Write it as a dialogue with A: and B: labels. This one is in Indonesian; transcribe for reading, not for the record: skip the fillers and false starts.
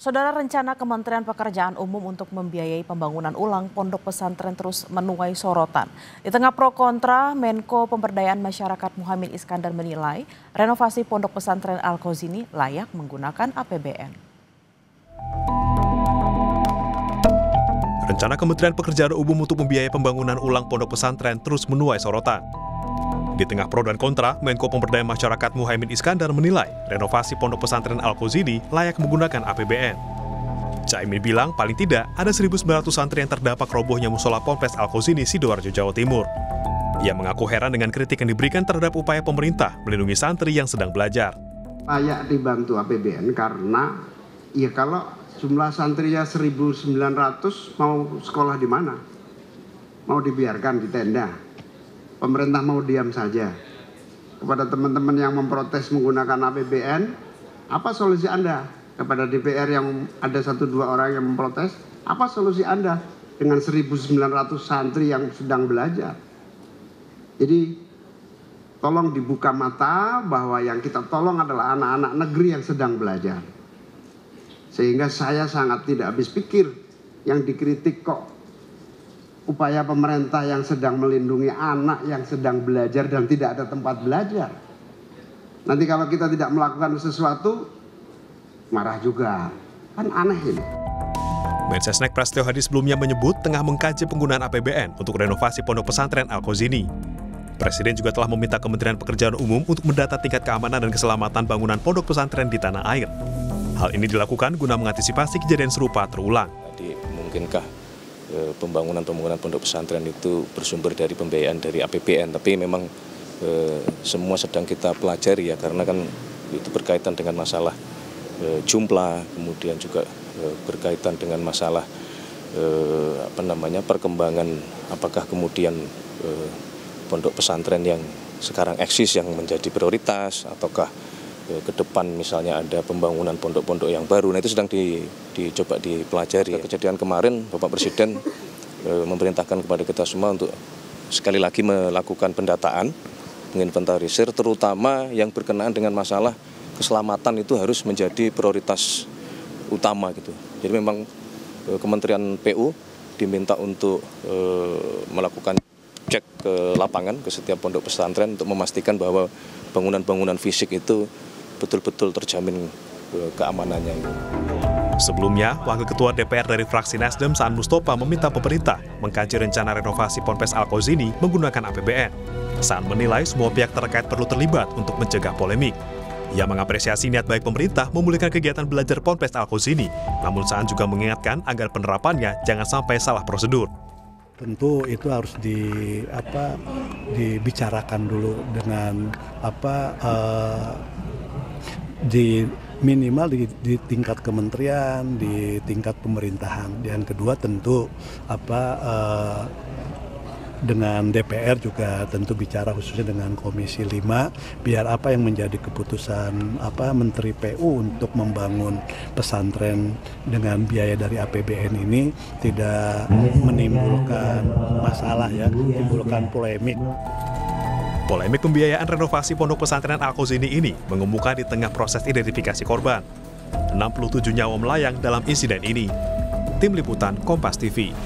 A: Saudara, rencana Kementerian Pekerjaan Umum untuk membiayai pembangunan ulang pondok pesantren terus menuai sorotan. Di tengah pro kontra, Menko Pemberdayaan Masyarakat Muhammad Iskandar menilai renovasi pondok pesantren Al-Khozini layak menggunakan APBN.
B: Rencana Kementerian Pekerjaan Umum untuk membiayai pembangunan ulang pondok pesantren terus menuai sorotan. Di tengah pro dan kontra, Menko Pemberdayaan Masyarakat Muhammad Iskandar menilai renovasi pondok pesantren Al-Khozini layak menggunakan APBN. Caimin bilang paling tidak ada 1.900 santri yang terdampak robohnya musola Ponpes Al-Khozini, Sidoarjo, Jawa Timur. Ia mengaku heran dengan kritik yang diberikan terhadap upaya pemerintah melindungi santri yang sedang belajar.
C: Layak dibantu APBN karena ya kalau jumlah santrinya 1.900 mau sekolah di mana? Mau dibiarkan di tenda? Pemerintah mau diam saja. Kepada teman-teman yang memprotes menggunakan APBN, apa solusi Anda? Kepada DPR yang ada 1-2 orang yang memprotes, apa solusi Anda dengan 1.900 santri yang sedang belajar? Jadi tolong dibuka mata bahwa yang kita tolong adalah anak-anak negeri yang sedang belajar. Sehingga saya sangat tidak habis pikir yang dikritik kok upaya pemerintah yang sedang melindungi anak yang sedang belajar dan tidak ada tempat belajar. Nanti kalau kita tidak melakukan sesuatu, marah juga. Kan aneh ini.
B: Mensesnek Prasetyo Hadi sebelumnya menyebut tengah mengkaji penggunaan APBN untuk renovasi pondok pesantren Al-Khozini. Presiden juga telah meminta Kementerian Pekerjaan Umum untuk mendata tingkat keamanan dan keselamatan bangunan pondok pesantren di tanah air. Hal ini dilakukan guna mengantisipasi kejadian serupa terulang.
D: Jadi mungkinkah pembangunan pondok pesantren itu bersumber dari pembiayaan dari APBN, tapi memang semua sedang kita pelajari ya, karena kan itu berkaitan dengan masalah jumlah, kemudian juga berkaitan dengan masalah perkembangan, apakah kemudian pondok pesantren yang sekarang eksis yang menjadi prioritas, ataukah ke depan misalnya ada pembangunan pondok-pondok yang baru. Nah itu sedang dicoba dipelajari. Kejadian kemarin Bapak Presiden memerintahkan kepada kita semua untuk sekali lagi melakukan pendataan, menginventarisir, terutama yang berkenaan dengan masalah keselamatan itu harus menjadi prioritas utama gitu. Jadi memang Kementerian PU diminta untuk melakukan cek ke lapangan ke setiap pondok pesantren untuk memastikan bahwa bangunan-bangunan fisik itu betul-betul terjamin keamanannya.
B: Sebelumnya, Wakil Ketua DPR dari fraksi Nasdem Saan Mustofa meminta pemerintah mengkaji rencana renovasi Ponpes Al-Khozini menggunakan APBN. Saan menilai semua pihak terkait perlu terlibat untuk mencegah polemik. Ia mengapresiasi niat baik pemerintah memulihkan kegiatan belajar Ponpes Al-Khozini, namun Saan juga mengingatkan agar penerapannya jangan sampai salah prosedur.
E: Tentu itu harus dibicarakan dulu dengan minimal di tingkat kementerian, di tingkat pemerintahan. Yang kedua tentu dengan DPR juga tentu bicara khususnya dengan Komisi 5 biar apa yang menjadi keputusan Menteri PU untuk membangun pesantren dengan biaya dari APBN ini tidak menimbulkan masalah ya, menimbulkan polemik.
B: Polemik pembiayaan renovasi pondok pesantren Al-Khozini ini mengemuka di tengah proses identifikasi korban. 67 nyawa melayang dalam insiden ini. Tim Liputan Kompas TV.